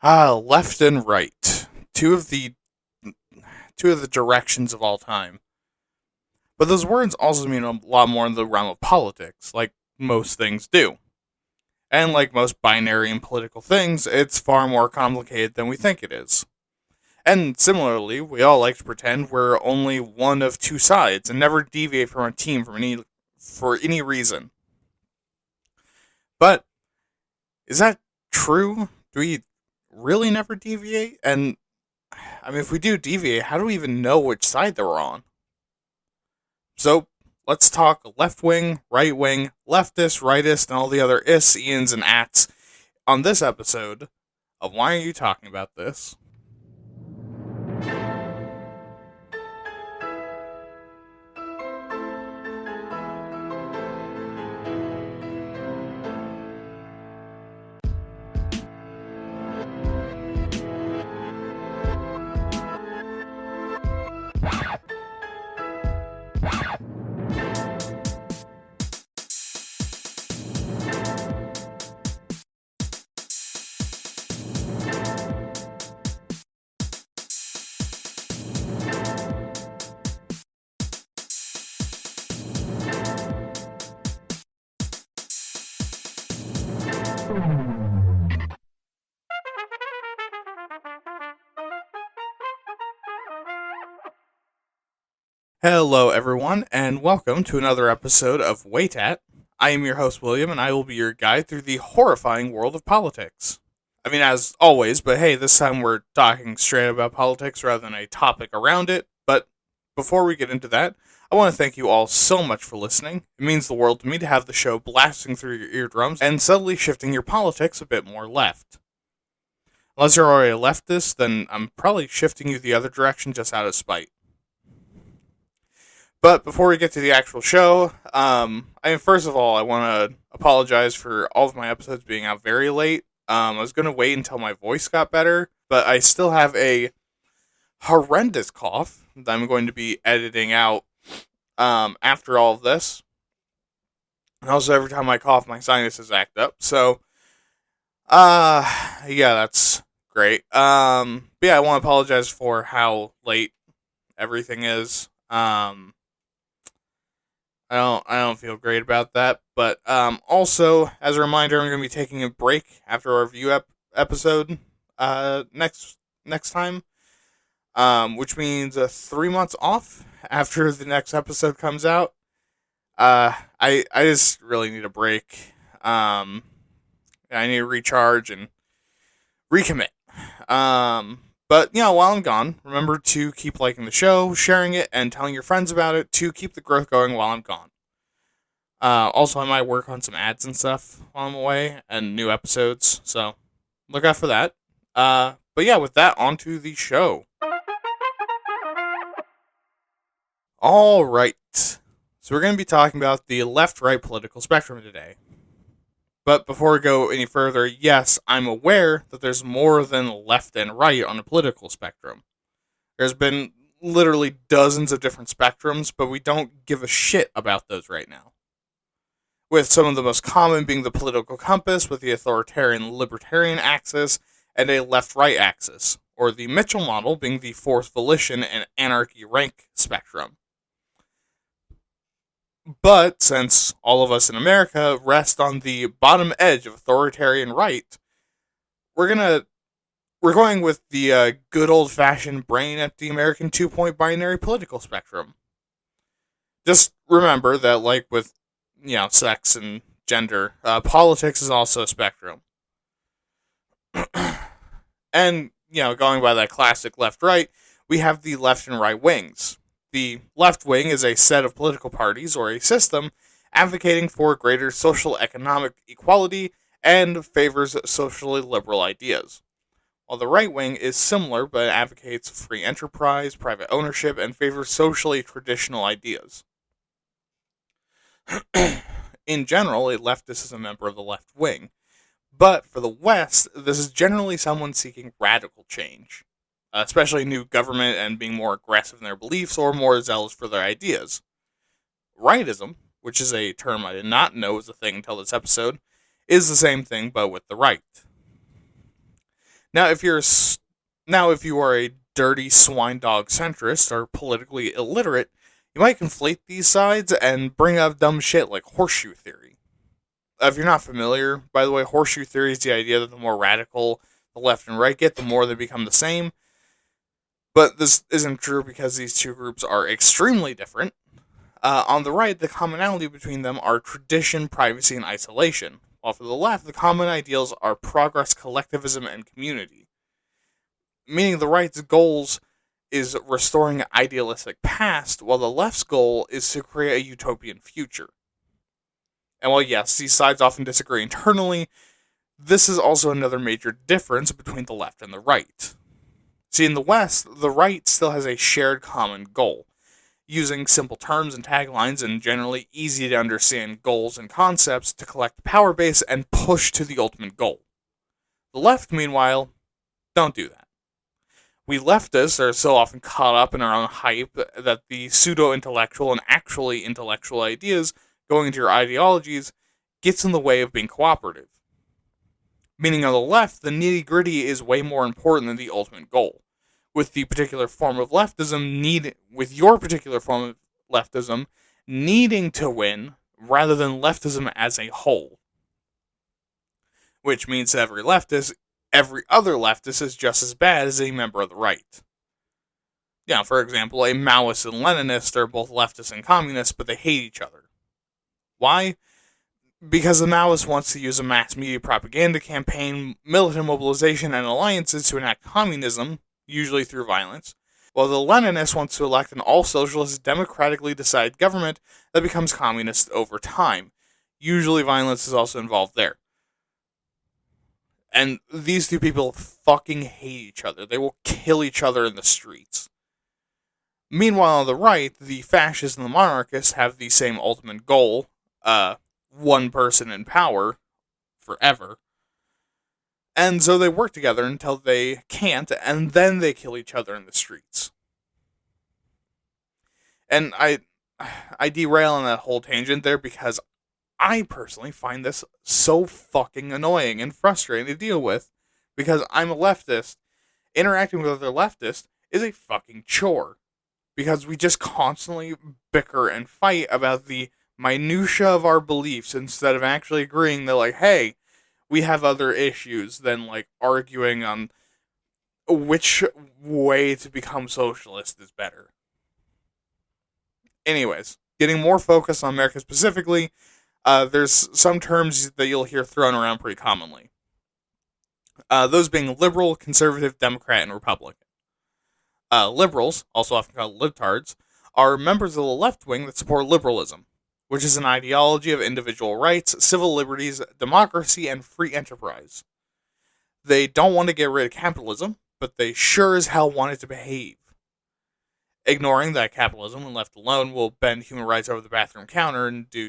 Left and right. Two of the directions of all time. But those words also mean a lot more in the realm of politics, like most things do. And like most binary and political things, it's far more complicated than we think it is. And similarly, we all like to pretend we're only one of two sides and never deviate from a team for any reason. But is that true? Do we really never deviate? And I mean, if we do deviate, how do we even know which side they're on? So let's talk left wing, right wing, leftist, rightist, and all the other is, ians, and ats on this episode of Why Are You Talking About This? Hello, everyone, and welcome to another episode of WAYTAT. I am your host, William, and I will be your guide through the horrifying world of politics. I mean, as always, but hey, this time we're talking straight about politics rather than a topic around it. But before we get into that, I want to thank you all so much for listening. It means the world to me to have the show blasting through your eardrums and subtly shifting your politics a bit more left. Unless you're already a leftist, then I'm probably shifting you the other direction just out of spite. But before we get to the actual show, first of all, I want to apologize for all of my episodes being out very late. I was going to wait until my voice got better, but I still have a horrendous cough that I'm going to be editing out after all of this. And also, every time I cough, my sinuses act up. So, yeah, that's great. But yeah, I want to apologize for how late everything is. I don't feel great about that, but also as a reminder, I'm going to be taking a break after our review episode next time, which means 3 months off after the next episode comes out. I just really need a break. I need to recharge and recommit. But, while I'm gone, remember to keep liking the show, sharing it, and telling your friends about it to keep the growth going while I'm gone. Also, I might work on some ads and stuff while I'm away, and new episodes, so look out for that. But yeah, with that, on to the show. Alright, so we're going to be talking about the left-right political spectrum today. But before we go any further, yes, I'm aware that there's more than left and right on the political spectrum. There's been literally dozens of different spectrums, but we don't give a shit about those right now. With some of the most common being the political compass with the authoritarian-libertarian axis and a left-right axis, or the Mitchell model being the fourth volition and anarchy rank spectrum. But since all of us in America rest on the bottom edge of authoritarian right, we're going with the good old-fashioned brain at the American two-point binary political spectrum. Just remember that, like with sex and gender, politics is also a spectrum. And going by that classic left-right, we have the left and right wings. The left wing is a set of political parties or a system advocating for greater social economic equality and favors socially liberal ideas. While the right wing is similar but advocates free enterprise, private ownership, and favors socially traditional ideas. In general, a leftist is a member of the left wing, but for the West, this is generally someone seeking radical change. Especially new government and being more aggressive in their beliefs or more zealous for their ideas. Rightism, which is a term I did not know was a thing until this episode, is the same thing but with the right. Now, if you are a dirty swine dog centrist or politically illiterate, you might conflate these sides and bring up dumb shit like horseshoe theory. If you're not familiar, by the way, horseshoe theory is the idea that the more radical the left and right get, the more they become the same. But this isn't true because these two groups are extremely different. On the right, the commonality between them are tradition, privacy, and isolation, while for the left, the common ideals are progress, collectivism, and community. Meaning the right's goals is restoring an idealistic past, while the left's goal is to create a utopian future. And while yes, these sides often disagree internally, this is also another major difference between the left and the right. See, in the West, the right still has a shared common goal, using simple terms and taglines and generally easy to understand goals and concepts to collect a power base and push to the ultimate goal. The left, meanwhile, don't do that. We leftists are so often caught up in our own hype that the pseudo-intellectual and actually intellectual ideas going into your ideologies gets in the way of being cooperative. Meaning on the left, the nitty-gritty is way more important than the ultimate goal. With your particular form of leftism needing to win rather than leftism as a whole. Which means that every other leftist is just as bad as a member of the right. Yeah, for example, a Maoist and Leninist are both leftists and communists, but they hate each other. Why? Because the Maoist wants to use a mass media propaganda campaign, militant mobilization, and alliances to enact communism, usually through violence, while the Leninist wants to elect an all-socialist, democratically decided government that becomes communist over time. Usually violence is also involved there. And these two people fucking hate each other. They will kill each other in the streets. Meanwhile, on the right, the fascists and the monarchists have the same ultimate goal, one person in power forever. And so they work together until they can't, and then they kill each other in the streets. And I derail on that whole tangent there because I personally find this so fucking annoying and frustrating to deal with because I'm a leftist. Interacting with other leftists is a fucking chore because we just constantly bicker and fight about the minutia of our beliefs instead of actually agreeing that, like, hey, we have other issues than, like, arguing on which way to become socialist is better. Anyways, getting more focused on America specifically, there's some terms that you'll hear thrown around pretty commonly. Those being liberal, conservative, Democrat, and Republican. Liberals, also often called libtards, are members of the left wing that support liberalism, which is an ideology of individual rights, civil liberties, democracy, and free enterprise. They don't want to get rid of capitalism, but they sure as hell want it to behave. Ignoring that capitalism, when left alone, will bend human rights over the bathroom counter and do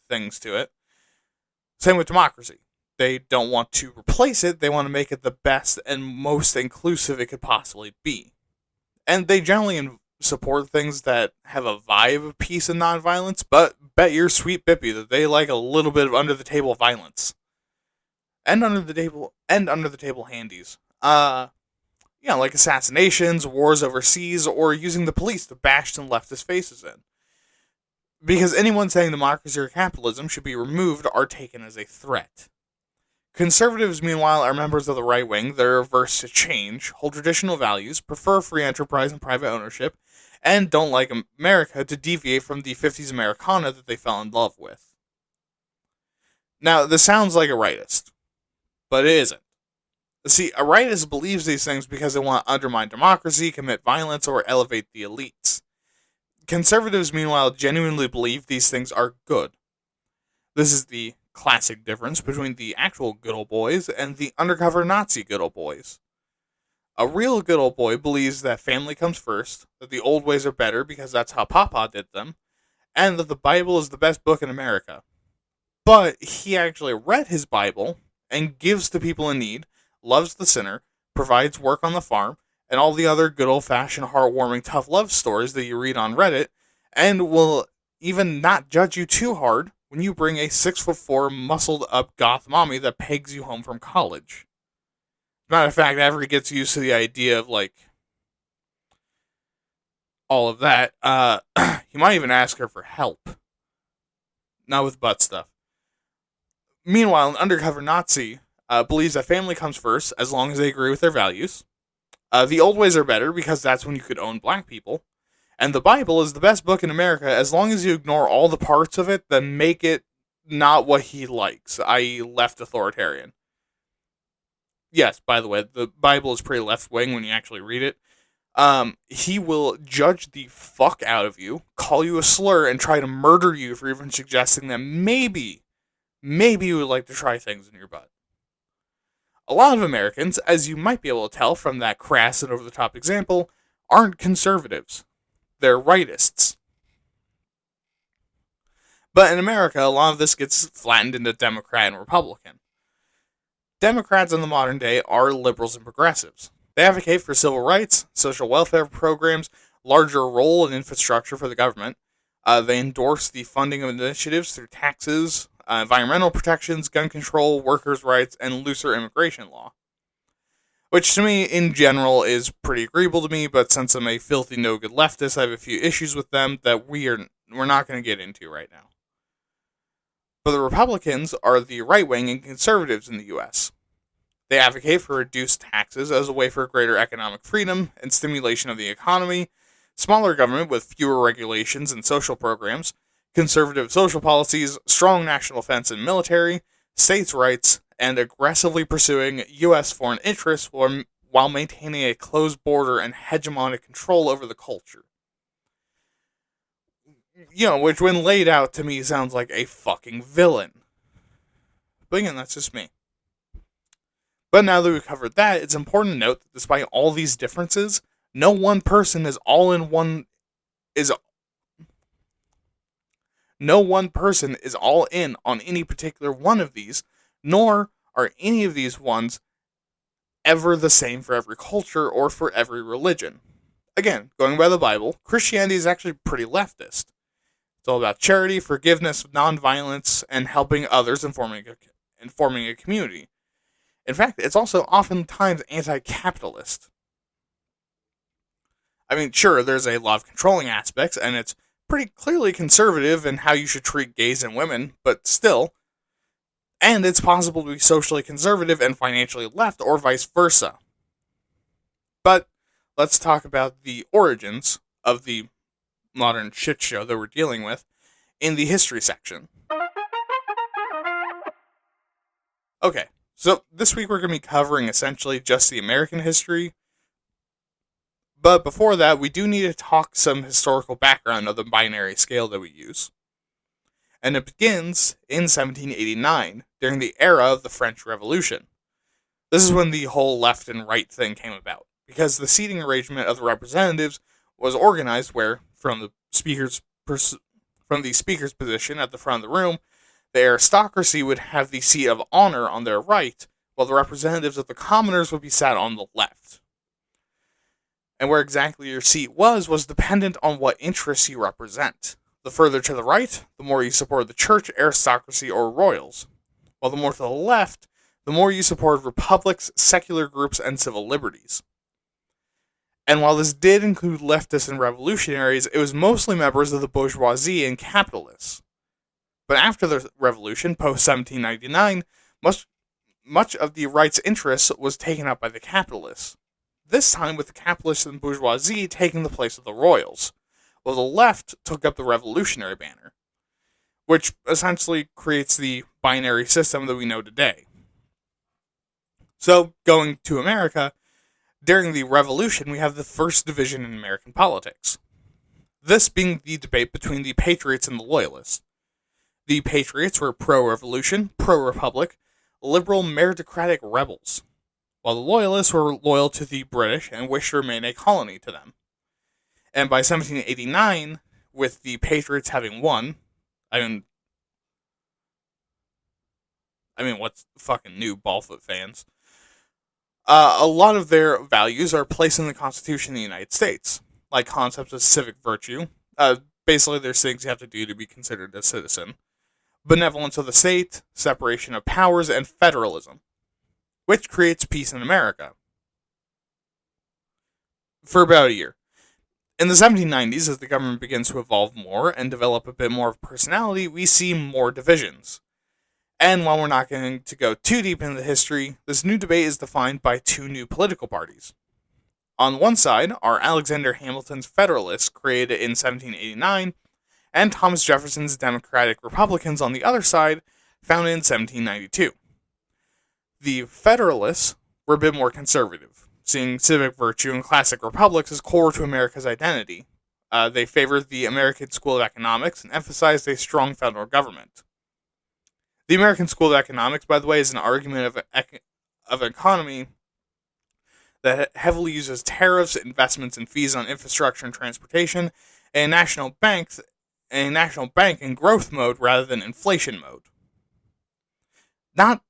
things to it. Same with democracy. They don't want to replace it, they want to make it the best and most inclusive it could possibly be. And they generally support things that have a vibe of peace and nonviolence, but bet your sweet bippy that they like a little bit of under-the-table violence. And under-the-table handies. Like assassinations, wars overseas, or using the police to bash some leftist faces in. Because anyone saying democracy or capitalism should be removed are taken as a threat. Conservatives, meanwhile, are members of the right wing that are averse to change, hold traditional values, prefer free enterprise and private ownership, and don't like America to deviate from the 50s Americana that they fell in love with. Now, this sounds like a rightist, but it isn't. See, a rightist believes these things because they want to undermine democracy, commit violence, or elevate the elites. Conservatives, meanwhile, genuinely believe these things are good. This is the classic difference between the actual good old boys and the undercover Nazi good old boys. A real good old boy believes that family comes first, that the old ways are better because that's how Papa did them, and that the Bible is the best book in America. But he actually read his Bible and gives to people in need, loves the sinner, provides work on the farm, and all the other good old-fashioned, heartwarming, tough love stories that you read on Reddit, and will even not judge you too hard when you bring a 6'4", muscled-up goth mommy that pegs you home from college. Matter of fact, after he gets used to the idea of like all of that, he might even ask her for help. Not with butt stuff. Meanwhile, an undercover Nazi believes that family comes first as long as they agree with their values. The old ways are better because that's when you could own black people. And the Bible is the best book in America as long as you ignore all the parts of it that make it not what he likes, i.e., left authoritarian. Yes, by the way, the Bible is pretty left wing when you actually read it. He will judge the fuck out of you, call you a slur, and try to murder you for even suggesting that maybe you would like to try things in your butt. A lot of Americans, as you might be able to tell from that crass and over-the-top example, aren't conservatives. They're rightists. But in America, a lot of this gets flattened into Democrat and Republican. Democrats in the modern day are liberals and progressives. They advocate for civil rights, social welfare programs, larger role and infrastructure for the government. They endorse the funding of initiatives through taxes, environmental protections, gun control, workers' rights, and looser immigration law. Which to me, in general, is pretty agreeable to me, but since I'm a filthy no-good leftist, I have a few issues with them that we're not going to get into right now. But the Republicans are the right-wing and conservatives in the U.S. They advocate for reduced taxes as a way for greater economic freedom and stimulation of the economy, smaller government with fewer regulations and social programs, conservative social policies, strong national defense and military, states' rights, and aggressively pursuing U.S. foreign interests while maintaining a closed border and hegemonic control over the culture. Which when laid out to me sounds like a fucking villain. But again, that's just me. But now that we've covered that, it's important to note that despite all these differences, no one person is all in on any particular one of these, nor are any of these ones ever the same for every culture or for every religion. Again, going by the Bible, Christianity is actually pretty leftist. It's all about charity, forgiveness, nonviolence, and helping others and forming a community. In fact, it's also oftentimes anti-capitalist. I mean, sure, there's a lot of controlling aspects, and it's pretty clearly conservative in how you should treat gays and women, but still. And it's possible to be socially conservative and financially left, or vice versa. But let's talk about the origins of the modern shit show that we're dealing with in the history section. Okay, so this week we're going to be covering essentially just the American history. But before that, we do need to talk some historical background of the binary scale that we use. And it begins in 1789, during the era of the French Revolution. This is when the whole left and right thing came about, because the seating arrangement of the representatives was organized where, from the speaker's position at the front of the room, the aristocracy would have the seat of honor on their right, while the representatives of the commoners would be sat on the left. And where exactly your seat was dependent on what interests you represent. The further to the right, the more you support the church, aristocracy, or royals. While the more to the left, the more you support republics, secular groups, and civil liberties. And while this did include leftists and revolutionaries, it was mostly members of the bourgeoisie and capitalists. But after the revolution, post-1799, much of the right's interest was taken up by the capitalists. This time with the capitalists and bourgeoisie taking the place of the royals, while the left took up the revolutionary banner, which essentially creates the binary system that we know today. So, going to America, during the Revolution, we have the first division in American politics. This being the debate between the Patriots and the Loyalists. The Patriots were pro-revolution, pro-republic, liberal meritocratic rebels, while the Loyalists were loyal to the British and wished to remain a colony to them. And by 1789, with the Patriots having won, I mean, what's fucking new, ballfoot fans? A lot of their values are placed in the Constitution of the United States, like concepts of civic virtue. Basically, there's things you have to do to be considered a citizen. Benevolence of the state, separation of powers, and federalism. which creates peace in America for about a year. In the 1790s, as the government begins to evolve more and develop a bit more of personality, we see more divisions. And while we're not going to go too deep into the history, this new debate is defined by two new political parties. On one side are Alexander Hamilton's Federalists, created in 1789, and Thomas Jefferson's Democratic Republicans on the other side, founded in 1792. The Federalists were a bit more conservative, seeing civic virtue and classic republics as core to America's identity. They favored the American School of Economics and emphasized a strong federal government. The American School of Economics, by the way, is an argument of economy that heavily uses tariffs, investments, and fees on infrastructure and transportation, and a national bank in growth mode rather than inflation mode. Not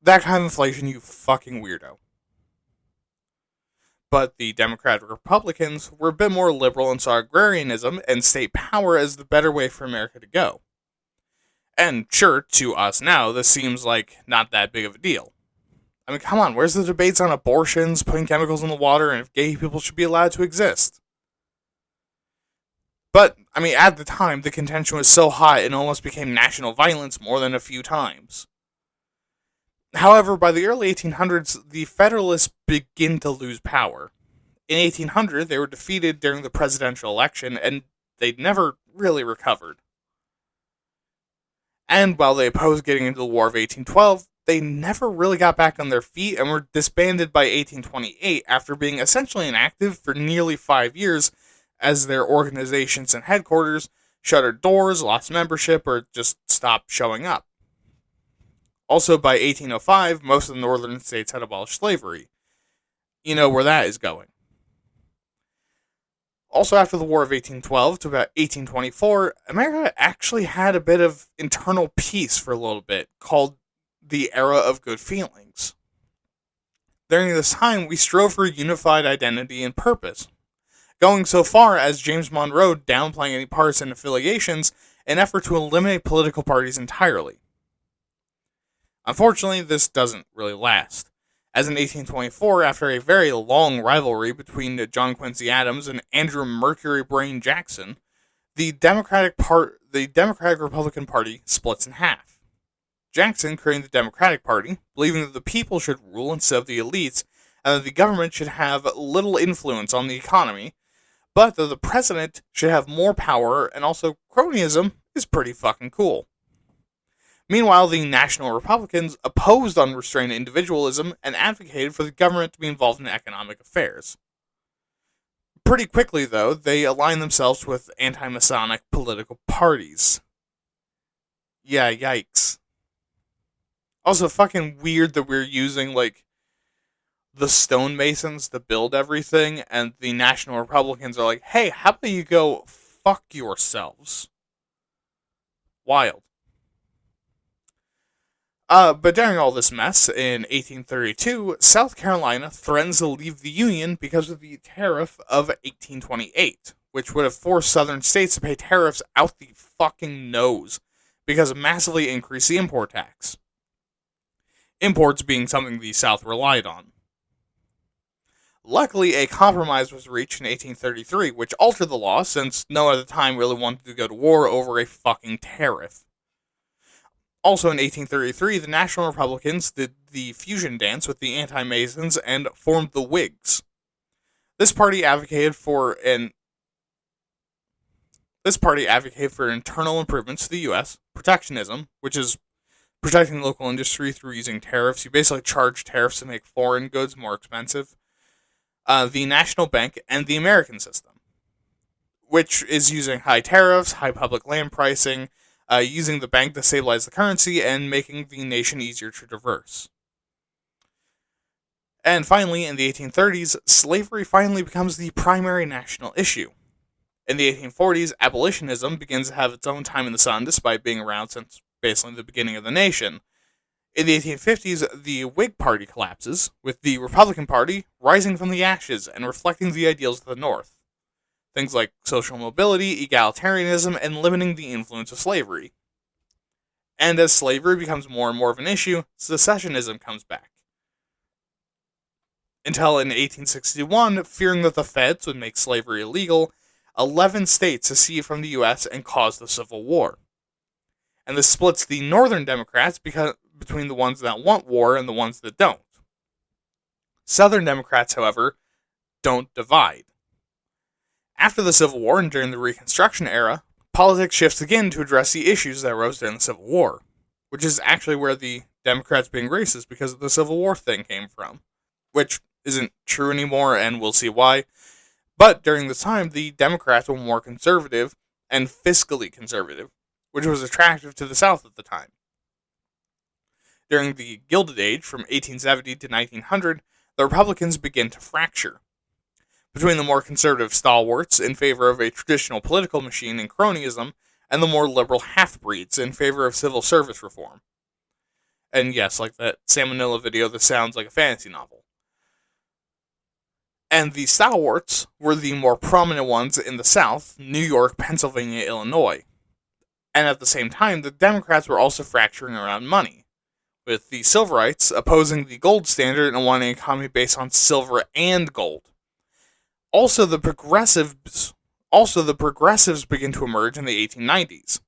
that kind of inflation, you fucking weirdo. But the Democratic Republicans were a bit more liberal and saw agrarianism and state power as the better way for America to go. And sure, to us now, this seems like not that big of a deal. I mean, come on, where's the debates on abortions, putting chemicals in the water, and if gay people should be allowed to exist? But, I mean, at the time, the contention was so hot it almost became national violence more than a few times. However, by the early 1800s, the Federalists begin to lose power. In 1800, they were defeated during the presidential election, and they'd never really recovered. And while they opposed getting into the War of 1812, they never really got back on their feet and were disbanded by 1828 after being essentially inactive for nearly 5 years as their organizations and headquarters shuttered doors, lost membership, or just stopped showing up. Also, by 1805, most of the northern states had abolished slavery. You know where that is going. Also, after the War of 1812 to about 1824, America actually had a bit of internal peace for a little bit, called the Era of Good Feelings. During this time, we strove for a unified identity and purpose, going so far as James Monroe downplaying any partisan affiliations in an effort to eliminate political parties entirely. Unfortunately, this doesn't really last, as in 1824, after a very long rivalry between John Quincy Adams and Andrew Mercury Brain Jackson, the Democratic-Republican Party splits in half. Jackson creating the Democratic Party, believing that the people should rule instead of the elites, and that the government should have little influence on the economy, but that the president should have more power, and also cronyism is pretty fucking cool. Meanwhile, the National Republicans opposed unrestrained individualism and advocated for the government to be involved in economic affairs. Pretty quickly, though, they aligned themselves with anti-Masonic political parties. Yeah, yikes. Also, fucking weird that we're using, like, the stonemasons to build everything, and the National Republicans are like, hey, how about you go fuck yourselves? Wild. But during all this mess, in 1832, South Carolina threatens to leave the Union because of the tariff of 1828, which would have forced southern states to pay tariffs out the fucking nose because it massively increased the import tax. Imports being something the South relied on. Luckily, a compromise was reached in 1833, which altered the law since no one at the time really wanted to go to war over a fucking tariff. Also in 1833, the National Republicans did the fusion dance with the anti-Masons and formed the Whigs. This party advocated for internal improvements to the U.S., protectionism, which is protecting local industry through using tariffs. You basically charge tariffs to make foreign goods more expensive. The National Bank, and the American system, which is using high tariffs, high public land pricing, using the bank to stabilize the currency, and making the nation easier to traverse. And finally, in the 1830s, slavery finally becomes the primary national issue. In the 1840s, abolitionism begins to have its own time in the sun, despite being around since basically the beginning of the nation. In the 1850s, the Whig Party collapses, with the Republican Party rising from the ashes and reflecting the ideals of the North. Things like social mobility, egalitarianism, and limiting the influence of slavery. And as slavery becomes more and more of an issue, secessionism comes back. until in 1861, fearing that the feds would make slavery illegal, 11 states seceded from the U.S. and caused the Civil War. And this splits the Northern Democrats between the ones that want war and the ones that don't. Southern Democrats, however, don't divide. After the Civil War and during the Reconstruction era, politics shifts again to address the issues that arose during the Civil War, which is actually where the Democrats being racist because of the Civil War thing came from, which isn't true anymore, and we'll see why. But during this time, the Democrats were more conservative and fiscally conservative, which was attractive to the South at the time. During the Gilded Age, from 1870 to 1900, the Republicans began to fracture between the more conservative stalwarts in favor of a traditional political machine and cronyism, and the more liberal half-breeds in favor of civil service reform. And yes, like that Salmonella video, this sounds like a fantasy novel. And the stalwarts were the more prominent ones in the South, New York, Pennsylvania, Illinois. And at the same time, the Democrats were also fracturing around money, with the Silverites opposing the gold standard and wanting an economy based on silver and gold. Also, the progressives begin to emerge in the 1890s.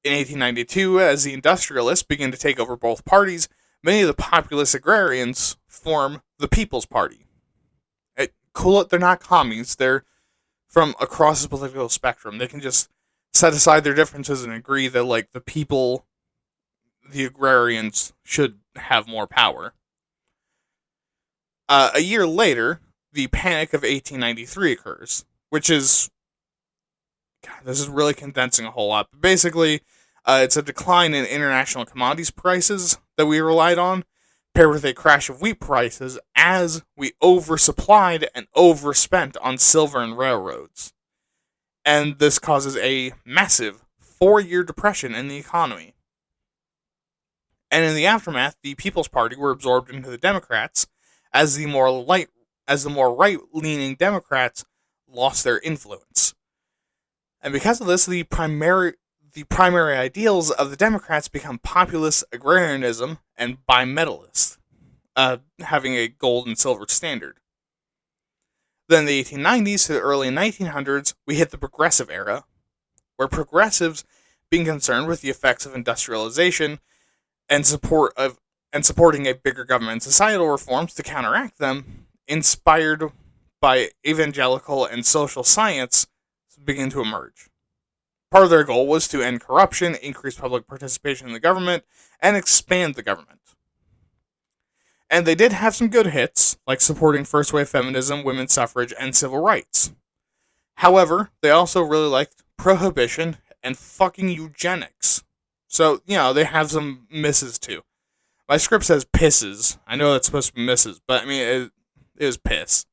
In 1892, as the industrialists begin to take over both parties, many of the populist agrarians form the People's Party. Cool it, they're not commies, they're from across the political spectrum. They can just set aside their differences and agree that, like, the people, the agrarians, should have more power. A year later, the Panic of 1893 occurs, which is... God, this is really condensing a whole lot. But basically, it's a decline in international commodities prices that we relied on, paired with a crash of wheat prices as we oversupplied and overspent on silver and railroads. And this causes a massive 4-year depression in the economy. And in the aftermath, the People's Party were absorbed into the Democrats as the more right-leaning Democrats lost their influence. And because of this, the primary ideals of the Democrats become populist agrarianism and bimetallist, having a gold and silver standard. Then in the 1890s to the early 1900s, we hit the progressive era, where progressives, being concerned with the effects of industrialization and supporting a bigger government and societal reforms to counteract them, inspired by evangelical and social science, begin to emerge. Part of their goal was to end corruption, increase public participation in the government, and expand the government. And they did have some good hits, like supporting first-wave feminism, women's suffrage, and civil rights. However, they also really liked prohibition and fucking eugenics. So, they have some misses too. My script says pisses. I know that's supposed to be misses, but I mean, it is piss.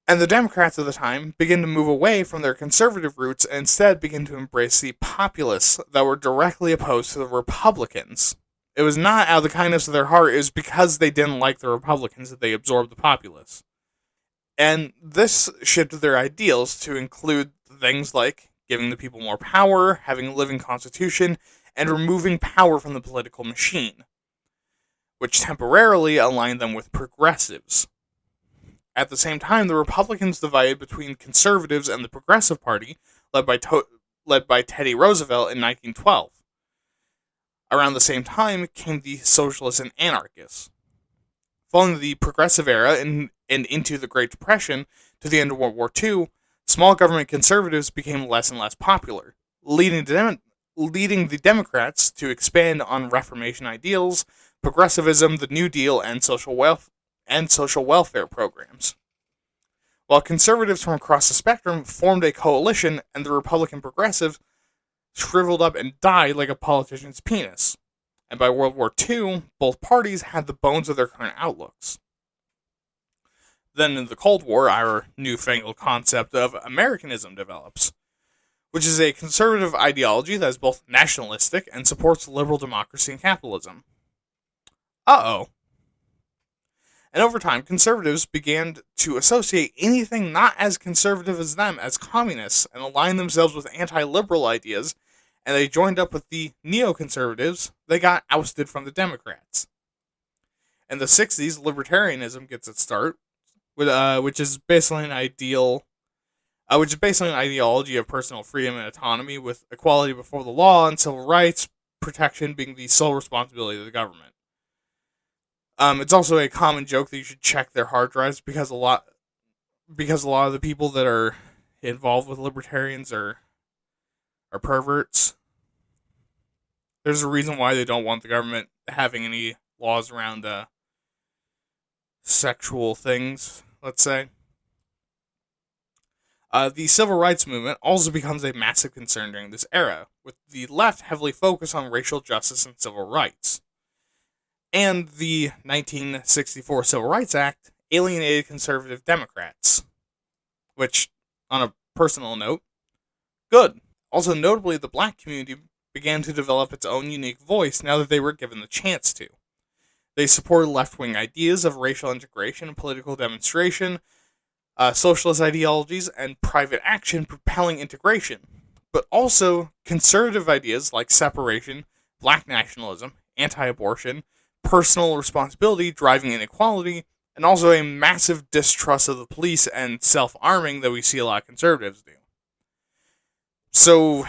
And the Democrats at the time begin to move away from their conservative roots and instead begin to embrace the populists that were directly opposed to the Republicans. It was not out of the kindness of their heart, it was because they didn't like the Republicans that they absorbed the populists. And this shifted their ideals to include things like giving the people more power, having a living constitution, and removing power from the political machine, which temporarily aligned them with progressives. At the same time, the Republicans divided between conservatives and the Progressive Party, led by Teddy Roosevelt in 1912. Around the same time came the socialists and anarchists. Following the Progressive era and into the Great Depression to the end of World War II, small government conservatives became less and less popular, leading the Democrats to expand on Reformation ideals, progressivism, the New Deal, and social welfare programs. While conservatives from across the spectrum formed a coalition, and the Republican progressives shriveled up and died like a politician's penis. And by World War II, both parties had the bones of their current outlooks. Then in the Cold War, our newfangled concept of Americanism develops, which is a conservative ideology that is both nationalistic and supports liberal democracy and capitalism. Uh-oh. And over time, conservatives began to associate anything not as conservative as them as communists and align themselves with anti-liberal ideas, and they joined up with the neoconservatives. They got ousted from the Democrats. In the 60s, libertarianism gets its start, which is basically an ideology of personal freedom and autonomy, with equality before the law and civil rights protection being the sole responsibility of the government. It's also a common joke that you should check their hard drives because a lot of the people that are involved with libertarians are perverts. There's a reason why they don't want the government having any laws around sexual things, let's say. The civil rights movement also becomes a massive concern during this era, with the left heavily focused on racial justice and civil rights. And the 1964 Civil Rights Act alienated conservative Democrats, which, on a personal note, good. Also, notably, the black community began to develop its own unique voice now that they were given the chance to. They supported left-wing ideas of racial integration and political demonstration, socialist ideologies, and private action propelling integration, but also conservative ideas like separation, black nationalism, anti-abortion, personal responsibility driving inequality, and also a massive distrust of the police and self-arming that we see a lot of conservatives do. So,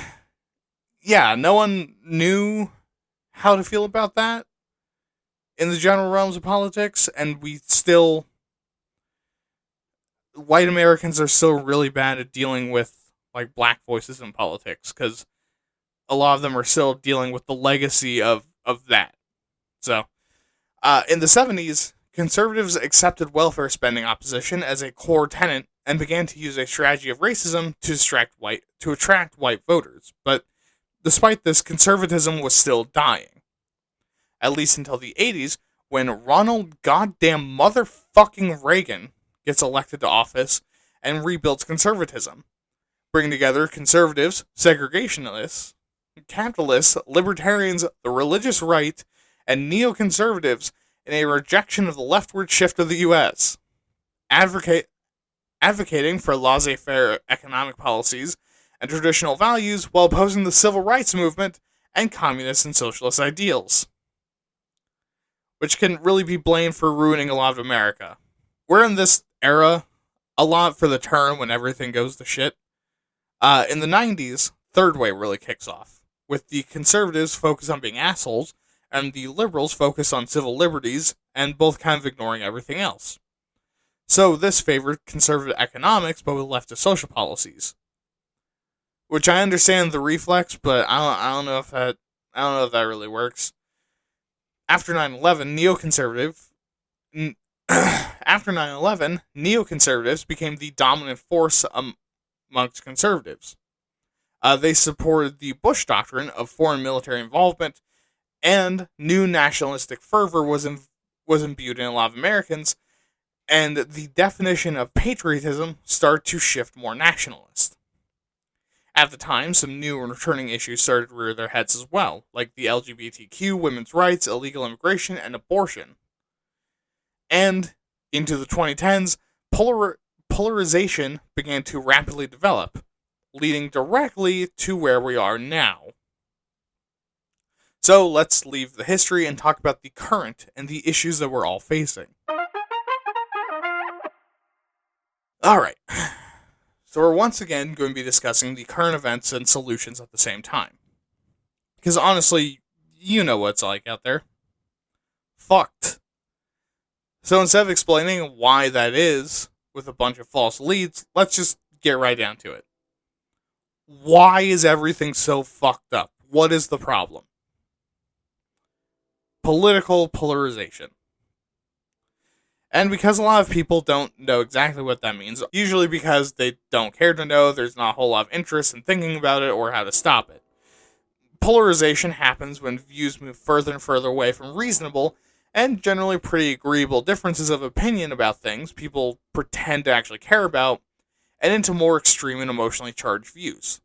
yeah, no one knew how to feel about that in the general realms of politics, and white Americans are still really bad at dealing with, like, black voices in politics, because a lot of them are still dealing with the legacy of that. So, in the 70s, conservatives accepted welfare spending opposition as a core tenet and began to use a strategy of racism to attract white voters. But despite this, conservatism was still dying. At least until the 80s, when Ronald goddamn motherfucking Reagan gets elected to office and rebuilds conservatism, bringing together conservatives, segregationists, capitalists, libertarians, the religious right, and neoconservatives in a rejection of the leftward shift of the U.S., advocating for laissez-faire economic policies and traditional values while opposing the civil rights movement and communist and socialist ideals, which can really be blamed for ruining a lot of America. We're in this era a lot for the turn when everything goes to shit. In the 90s, third wave really kicks off, with the conservatives focused on being assholes and the liberals focused on civil liberties and both kind of ignoring everything else. So this favored conservative economics but with leftist social policies, which I understand the reflex, but I don't know if that really works. After 9/11, neoconservatives became the dominant force amongst conservatives. They supported the Bush doctrine of foreign military involvement, and new nationalistic fervor was imbued in a lot of Americans, and the definition of patriotism started to shift more nationalist. At the time, some new and returning issues started to rear their heads as well, like the LGBTQ, women's rights, illegal immigration, and abortion. And into the 2010s, polarization began to rapidly develop, leading directly to where we are now. So let's leave the history and talk about the current and the issues that we're all facing. Alright, so we're once again going to be discussing the current events and solutions at the same time. Because honestly, you know what it's like out there. Fucked. So instead of explaining why that is with a bunch of false leads, let's just get right down to it. Why is everything so fucked up? What is the problem? Political polarization. And because a lot of people don't know exactly what that means, usually because they don't care to know, there's not a whole lot of interest in thinking about it or how to stop it. Polarization happens when views move further and further away from reasonable and generally pretty agreeable differences of opinion about things people pretend to actually care about, and into more extreme and emotionally charged views.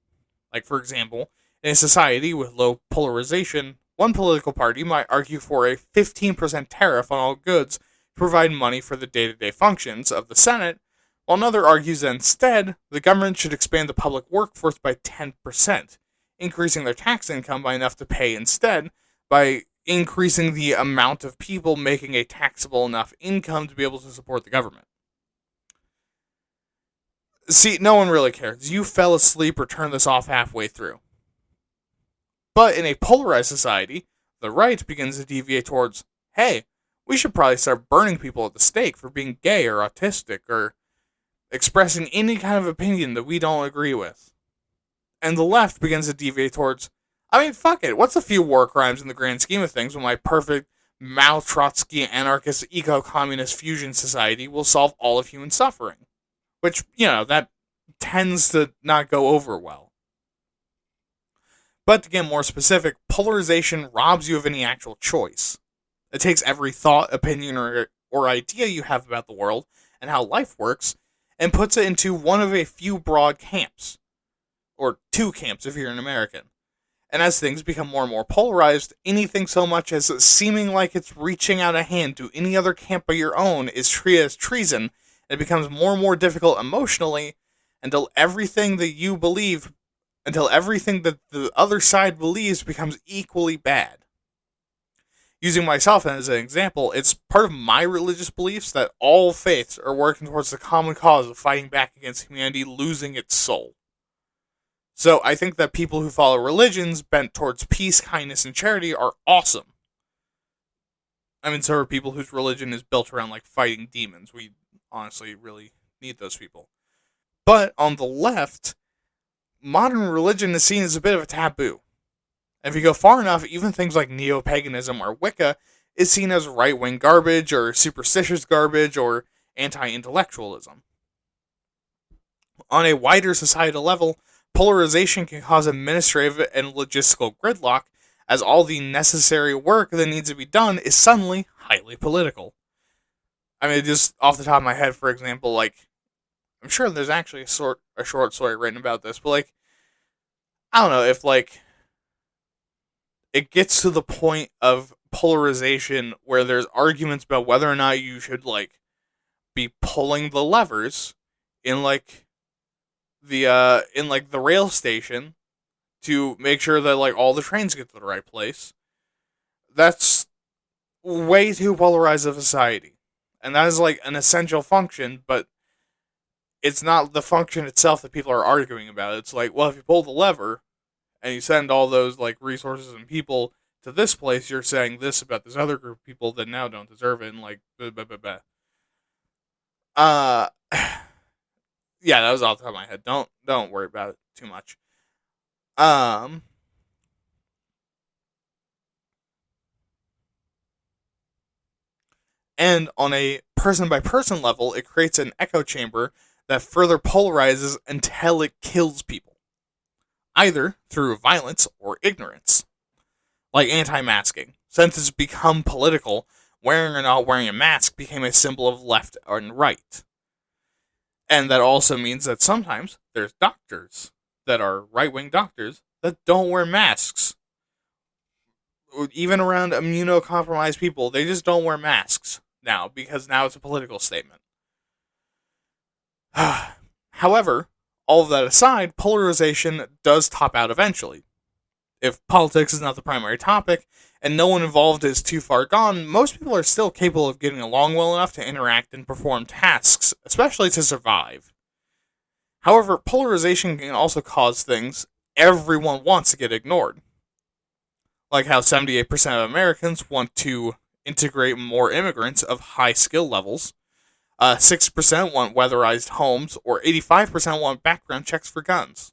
Like, for example, in a society with low polarization, one political party might argue for a 15% tariff on all goods to provide money for the day-to-day functions of the Senate, while another argues that instead, the government should expand the public workforce by 10%, increasing their tax income by enough to pay instead by increasing the amount of people making a taxable enough income to be able to support the government. See, no one really cares. You fell asleep or turned this off halfway through. But in a polarized society, the right begins to deviate towards, hey, we should probably start burning people at the stake for being gay or autistic or expressing any kind of opinion that we don't agree with. And the left begins to deviate towards, I mean, fuck it, what's a few war crimes in the grand scheme of things when my perfect Mao Trotsky anarchist eco-communist fusion society will solve all of human suffering? Which, that tends to not go over well. But to get more specific, polarization robs you of any actual choice. It takes every thought, opinion, or idea you have about the world and how life works and puts it into one of a few broad camps. Or two camps if you're an American. And as things become more and more polarized, anything so much as seeming like it's reaching out a hand to any other camp but your own is treated as treason, and it becomes more and more difficult emotionally until everything that the other side believes becomes equally bad. Using myself as an example, it's part of my religious beliefs that all faiths are working towards the common cause of fighting back against humanity losing its soul. So I think that people who follow religions bent towards peace, kindness, and charity are awesome. I mean, so are people whose religion is built around, fighting demons. We honestly really need those people. But on the left, modern religion is seen as a bit of a taboo. And if you go far enough, even things like neo-paganism or Wicca is seen as right-wing garbage or superstitious garbage or anti-intellectualism. On a wider societal level, polarization can cause administrative and logistical gridlock, as all the necessary work that needs to be done is suddenly highly political. I mean, just off the top of my head, for example, I'm sure there's actually a short story written about this, but I don't know, if it gets to the point of polarization where there's arguments about whether or not you should be pulling the levers in the rail station to make sure that all the trains get to the right place. That's way too polarized of a society. And that is an essential function, but it's not the function itself that people are arguing about. It's well, if you pull the lever and you send all those resources and people to this place, you're saying this about this other group of people that now don't deserve it, and blah, blah, blah, blah. Yeah, that was off the top of my head. Don't worry about it too much. And on a person-by-person level, it creates an echo chamber that further polarizes until it kills people, either through violence or ignorance. Like anti-masking. Since it's become political, wearing or not wearing a mask became a symbol of left and right. And that also means that sometimes there's doctors that are right-wing doctors that don't wear masks. Even around immunocompromised people, they just don't wear masks now, because now it's a political statement. However, all of that aside, polarization does top out eventually. If politics is not the primary topic, and no one involved is too far gone, most people are still capable of getting along well enough to interact and perform tasks, especially to survive. However, polarization can also cause things everyone wants to get ignored. Like how 78% of Americans want to integrate more immigrants of high skill levels, 6% want weatherized homes, or 85% want background checks for guns.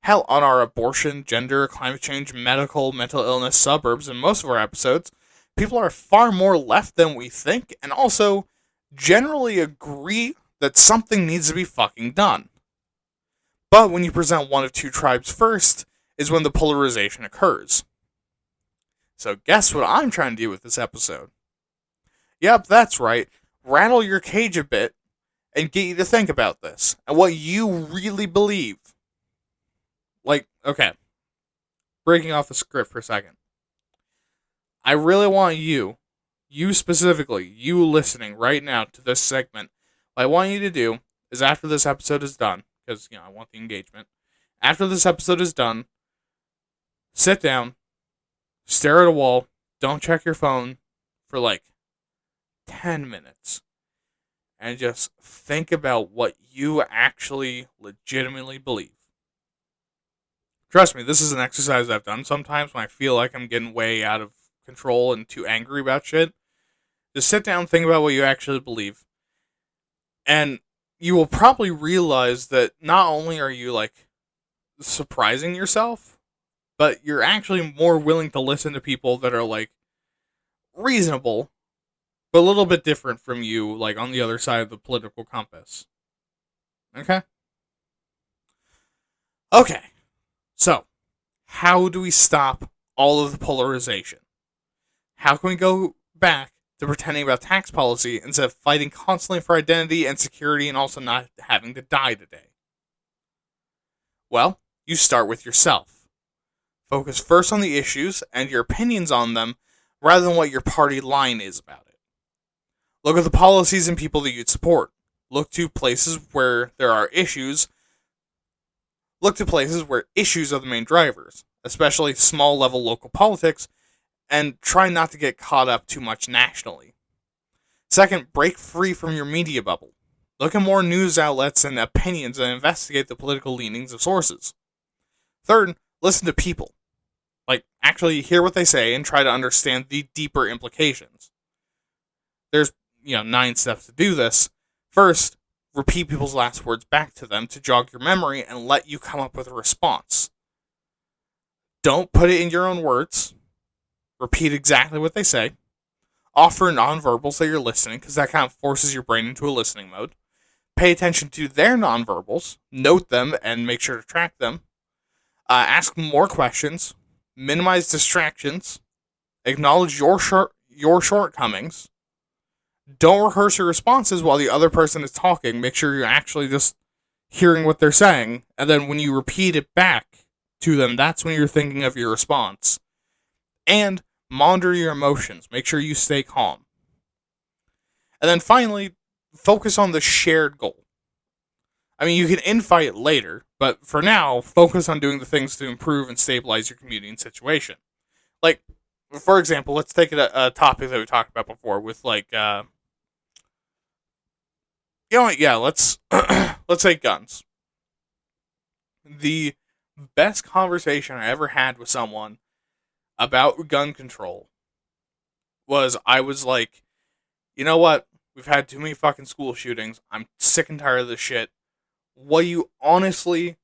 Hell, on our abortion, gender, climate change, medical, mental illness, suburbs, and most of our episodes, people are far more left than we think, and also generally agree that something needs to be fucking done. But when you present one of two tribes first, is when the polarization occurs. So guess what I'm trying to do with this episode? Yep, that's right. Rattle your cage a bit and get you to think about this and what you really believe. Okay, breaking off the script for a second. I really want you specifically, you listening right now to this segment, what I want you to do is after this episode is done, because, I want the engagement. After this episode is done, sit down, stare at a wall, Don't check your phone for like 10 minutes and just think about what you actually legitimately believe. Trust me, this is an exercise I've done sometimes when I feel like I'm getting way out of control and too angry about shit. Just sit down and think about what you actually believe. And you will probably realize that not only are you like surprising yourself, but you're actually more willing to listen to people that are like reasonable, but a little bit different from you, like on the other side of the political compass. Okay? Okay. So, how do we stop all of the polarization? How can we go back to pretending about tax policy instead of fighting constantly for identity and security and also not having to die today? Well, you start with yourself. Focus first on the issues and your opinions on them rather than what your party line is about it. Look at the policies and people that you'd support. Look to places where there are issues. Look to places where issues are the main drivers, especially small level local politics, and try not to get caught up too much nationally. Second, break free from your media bubble. Look at more news outlets and opinions and investigate the political leanings of sources. Third, listen to people. Like, actually hear what they say and try to understand the deeper implications. There's, 9 steps to do this. First, repeat people's last words back to them to jog your memory and let you come up with a response. Don't put it in your own words. Repeat exactly what they say. Offer nonverbals that you're listening, because that kind of forces your brain into a listening mode. Pay attention to their nonverbals. Note them and make sure to track them. Ask more questions. Minimize distractions. Acknowledge your shortcomings. Don't rehearse your responses while the other person is talking. Make sure you're actually just hearing what they're saying. And then when you repeat it back to them, that's when you're thinking of your response. And monitor your emotions. Make sure you stay calm. And then finally, focus on the shared goal. I mean, you can infight later, but for now, focus on doing the things to improve and stabilize your community and situation. Like, for example, let's take a topic that we talked about before with like, let's let's say guns. The best conversation I ever had with someone about gun control was I was like, you know what? We've had too many fucking school shootings. I'm sick and tired of this shit. What do you honestly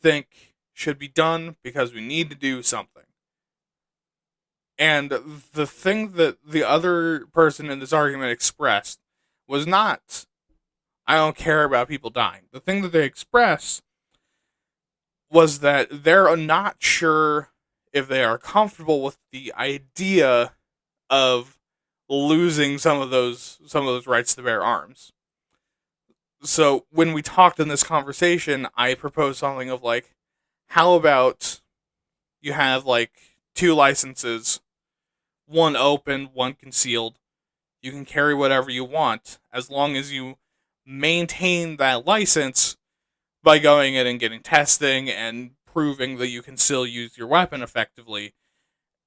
think should be done? Because we need to do something. And the thing that the other person in this argument expressed was not, I don't care about people dying. The thing that they expressed was that they're not sure if they are comfortable with the idea of losing some of those rights to bear arms. So when we talked in this conversation, I proposed something of like, how about you have like 2 licenses, one open, one concealed. You can carry whatever you want as long as you maintain that license by going in and getting testing and proving that you can still use your weapon effectively.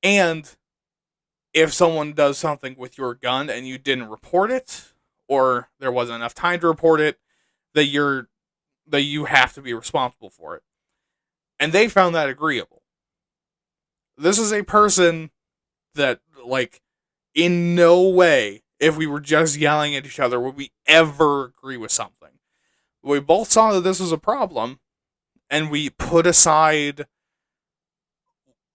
And if someone does something with your gun and you didn't report it, or there wasn't enough time to report it, that you have to be responsible for it. And they found that agreeable. This is a person that, like, in no way, if we were just yelling at each other, would we ever agree with something. We both saw that this was a problem, and we put aside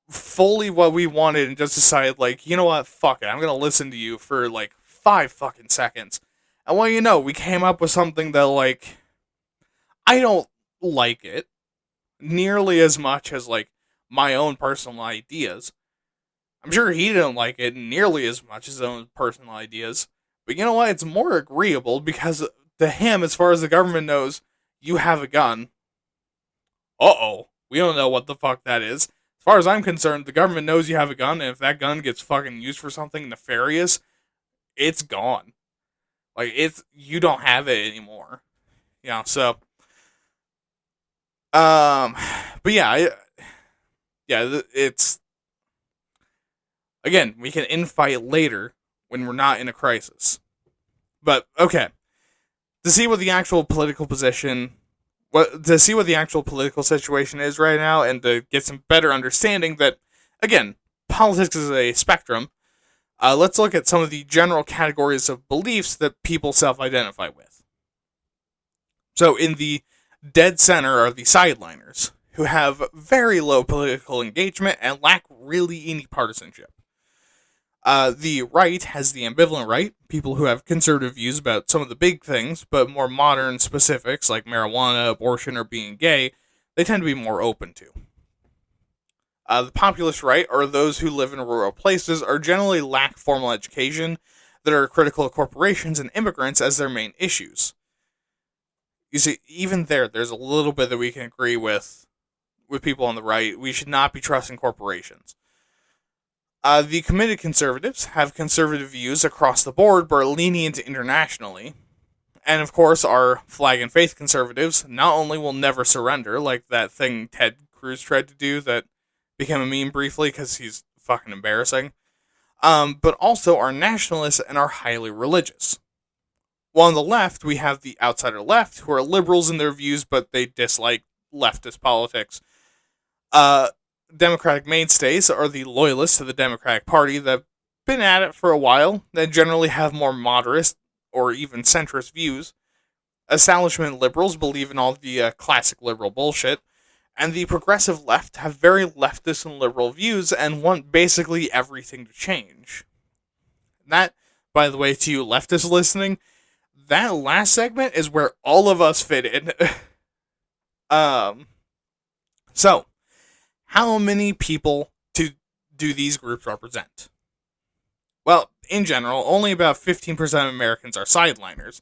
fully what we wanted and just decided, like, you know what, fuck it, I'm gonna listen to you for, like, 5 fucking seconds. And well, we came up with something that, like, I don't like it nearly as much as, like, my own personal ideas. I'm sure he didn't like it nearly as much as his own personal ideas. But you know what? It's more agreeable because to him, as far as the government knows, you have a gun. Uh-oh. We don't know what the fuck that is. As far as I'm concerned, the government knows you have a gun, and if that gun gets fucking used for something nefarious, it's gone. Like, you don't have it anymore. So... but yeah, it's... Again, we can infight later when we're not in a crisis. But, okay. To see what the actual political position, to see what the actual political situation is right now, and to get some better understanding that, again, politics is a spectrum, let's look at some of the general categories of beliefs that people self-identify with. So, in the dead center are the sideliners, who have very low political engagement and lack really any partisanship. The right has the ambivalent right, people who have conservative views about some of the big things, but more modern specifics like marijuana, abortion, or being gay, they tend to be more open to. The populist right are those who live in rural places or generally lack formal education, that are critical of corporations and immigrants as their main issues. You see, even there's a little bit that we can agree with people on the right. We should not be trusting corporations. The committed conservatives have conservative views across the board, but are lenient internationally. And of course, our flag and faith conservatives not only will never surrender, like that thing Ted Cruz tried to do that became a meme briefly because he's fucking embarrassing, but also are nationalists and are highly religious. While on the left, we have the outsider left, who are liberals in their views, but they dislike leftist politics. Democratic mainstays are the loyalists to the Democratic Party that have been at it for a while, that generally have more moderate or even centrist views. Establishment liberals believe in all the classic liberal bullshit, and the progressive left have very leftist and liberal views and want basically everything to change. That, by the way, to you leftists listening, that last segment is where all of us fit in. So, how many people do these groups represent? Well, in general, only about 15% of Americans are sideliners,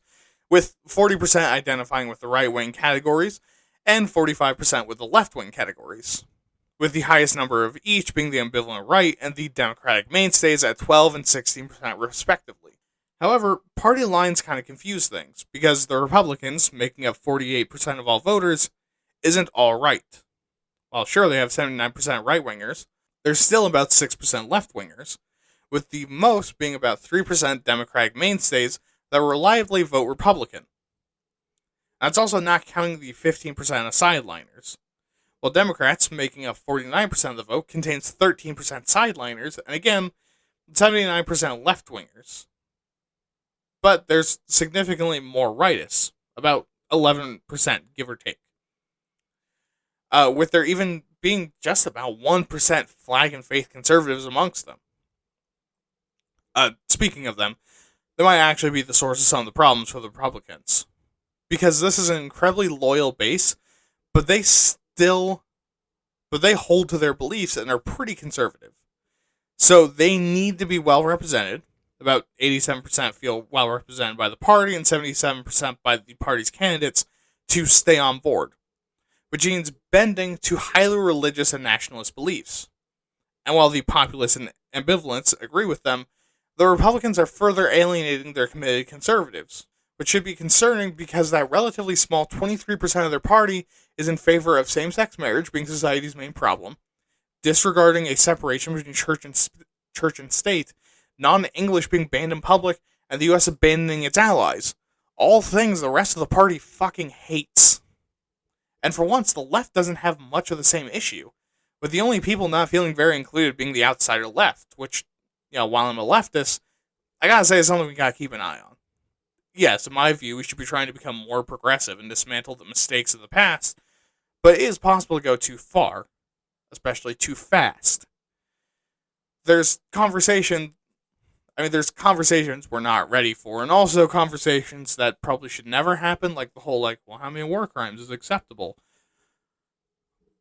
with 40% identifying with the right-wing categories and 45% with the left-wing categories, with the highest number of each being the ambivalent right and the Democratic mainstays at 12 and 16% respectively. However, party lines kind of confuse things, because the Republicans, making up 48% of all voters, isn't all right. While sure they have 79% right-wingers, there's still about 6% left-wingers, with the most being about 3% Democratic mainstays that reliably vote Republican. That's also not counting the 15% of sideliners. While Democrats, making up 49% of the vote, contains 13% sideliners, and again, 79% left-wingers. But there's significantly more rightists, about 11%, give or take. With there even being just about 1% flag and faith conservatives amongst them. Speaking of them, they might actually be the source of some of the problems for the Republicans. Because this is an incredibly loyal base, but they hold to their beliefs and are pretty conservative. So they need to be well represented. About 87% feel well represented by the party and 77% by the party's candidates to stay on board, which means bending to highly religious and nationalist beliefs. And while the populists and ambivalents agree with them, the Republicans are further alienating their committed conservatives, which should be concerning because that relatively small 23% of their party is in favor of same-sex marriage being society's main problem, disregarding a separation between church and state, non-English being banned in public, and the U.S. abandoning its allies. All things the rest of the party fucking hates. And for once, the left doesn't have much of the same issue, with the only people not feeling very included being the outsider left, which, while I'm a leftist, I gotta say is something we gotta keep an eye on. Yes, in my view, we should be trying to become more progressive and dismantle the mistakes of the past, but it is possible to go too far, especially too fast. There's conversations we're not ready for, and also conversations that probably should never happen, like the whole, how many war crimes is acceptable?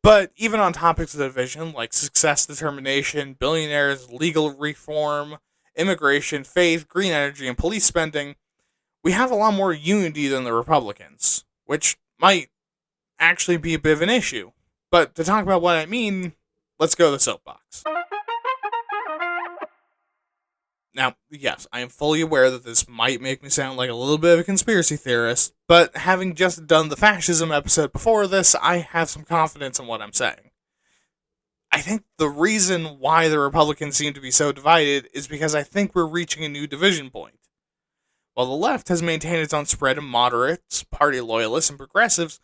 But even on topics of division, like success determination, billionaires, legal reform, immigration, faith, green energy, and police spending, we have a lot more unity than the Republicans, which might actually be a bit of an issue. But to talk about what I mean, let's go to the soapbox. Now, yes, I am fully aware that this might make me sound like a little bit of a conspiracy theorist, but having just done the fascism episode before this, I have some confidence in what I'm saying. I think the reason why the Republicans seem to be so divided is because I think we're reaching a new division point. While the left has maintained its own spread of moderates, party loyalists, and progressives,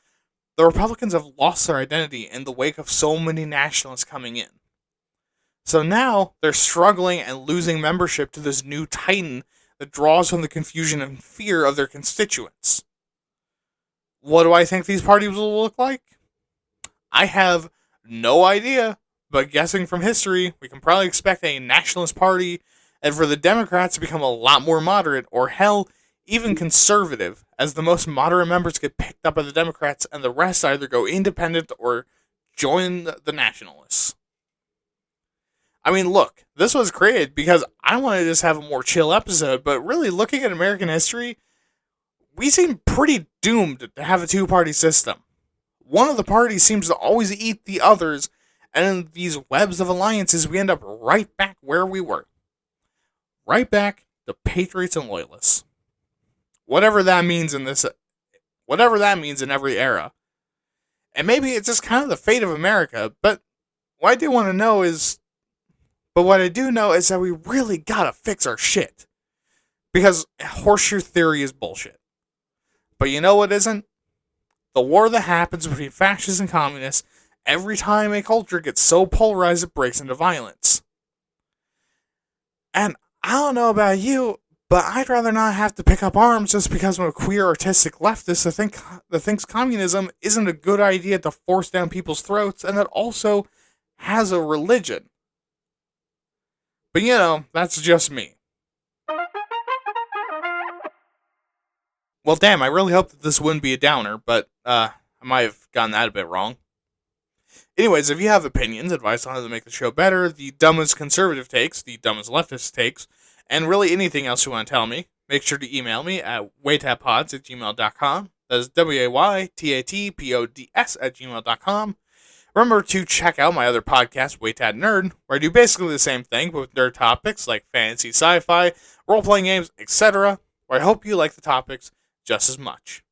the Republicans have lost their identity in the wake of so many nationalists coming in. So now they're struggling and losing membership to this new titan that draws from the confusion and fear of their constituents. What do I think these parties will look like? I have no idea, but guessing from history, we can probably expect a nationalist party and for the Democrats to become a lot more moderate, or hell, even conservative, as the most moderate members get picked up by the Democrats and the rest either go independent or join the nationalists. I mean, look, this was created because I wanted to just have a more chill episode, but really looking at American history, we seem pretty doomed to have a two-party system. One of the parties seems to always eat the others, and in these webs of alliances, we end up right back where we were. Right back to patriots and loyalists. Whatever that means in every era. And maybe it's just kind of the fate of America, but what I do know is that we really gotta fix our shit. Because horseshoe theory is bullshit. But you know what isn't? The war that happens between fascists and communists every time a culture gets so polarized it breaks into violence. And I don't know about you, but I'd rather not have to pick up arms just because I'm a queer artistic leftist that thinks communism isn't a good idea to force down people's throats and that also has a religion. But you know, that's just me. Well, damn, I really hope that this wouldn't be a downer, but I might have gotten that a bit wrong. Anyways, if you have opinions, advice on how to make the show better, the dumbest conservative takes, the dumbest leftist takes, and really anything else you want to tell me, make sure to email me at waytatpods@gmail.com. That is WAYTATPODS@gmail.com. Remember to check out my other podcast, WAYTAT Nerd, where I do basically the same thing, but with nerd topics like fantasy, sci-fi, role-playing games, etc., where I hope you like the topics just as much.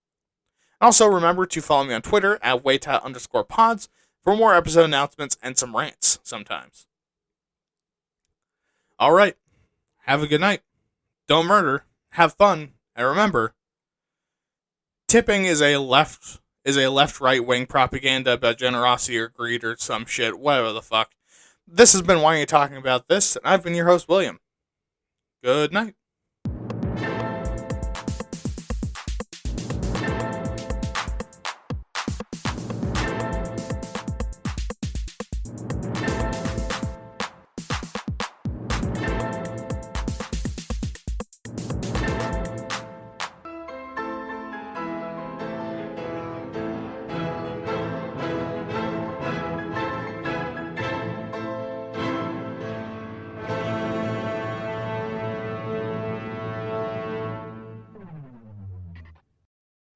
Also, remember to follow me on Twitter at WAYTAT_pods for more episode announcements and some rants sometimes. Alright, have a good night. Don't murder, have fun, and remember, tipping is a left right wing propaganda about generosity or greed or some shit, whatever the fuck. This has been Why Are You Talking About This, and I've been your host, William. Good night.